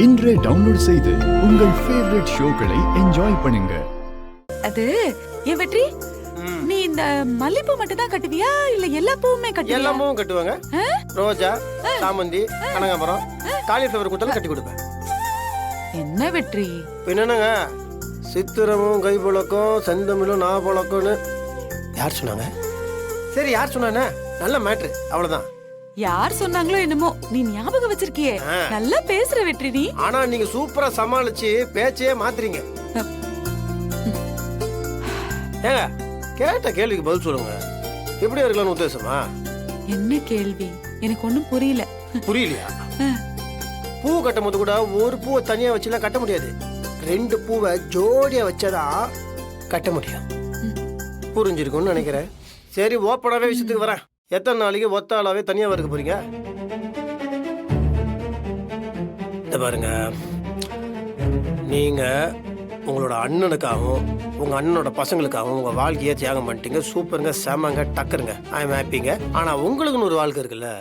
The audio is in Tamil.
இன்றே டவுன்லோட் செய்து உங்கள் ஃபேவரட் ஷோக்களை என்ஜாய் பண்ணுங்க. அது ஏன் வெற்றி, நீ இந்த மல்லிப்பூ மட்டும் தான் கட்டுவியா இல்ல எல்லா பூவுமே கட்டுவியா? எல்லா பூவும் கட்டுவாங்க. ரோஜா, சாமந்தி, கனகாம்பரம், காலிஃப்ளவர் குத்தல கட்டி கொடுப்பேன். என்ன வெற்றி, என்னங்க சித்திரமும் கைப்பழக்கம் செந்தமிழும் நாப்பழக்கம்னு யார் சொன்னாங்க? சரி, யார் சொன்னானே? நல்ல மேட்ரு, அவ்வளவுதான். யார் சொன்னாங்களோ என்னமோ, நீ ஞாபகம் வச்சிருக்கியே. நல்லா பேசுற வெற்றி நீ. ஆனா நீங்க சூப்பரா சமாளிச்சு பேச்சே மாத்துறீங்க. ஏங்க, கேட்ட கேள்விக்கு பதில் சொல்லுங்க. எப்படி இருக்கலாம்னு உத்தேசமா? என்ன கேள்வி? எனக்கு ஒண்ணும் புரியல. புரியலையா? பூ கட்டும் போது கூட ஒரு பூவை தனியா வச்சுலாம் கட்ட முடியாது. 2 பூவை ஜோடியா வச்சாதான் கட்ட முடியும். புரிஞ்சிருக்கும்னு நினைக்கிறேன். சரி, ஓப்பனாவே விஷயத்துக்கு வரேன். எத்தனை நாளைக்கு ஒத்த ஆளாவே தனியா இருக்க போறீங்க? இந்த பாருங்க, நீங்க உங்களோட அண்ணனுக்காகவும் உங்க அண்ணனோட பசங்களுக்காகவும் உங்க வாழ்க்கையை தியாகம் பண்ணிட்டீங்க. சூப்பருங்க, செமங்க, டக்கருங்க, ஐ எம் ஹாப்பிங்க. ஆனா உங்களுக்குன்னு ஒரு வாழ்க்கை இருக்குல்ல,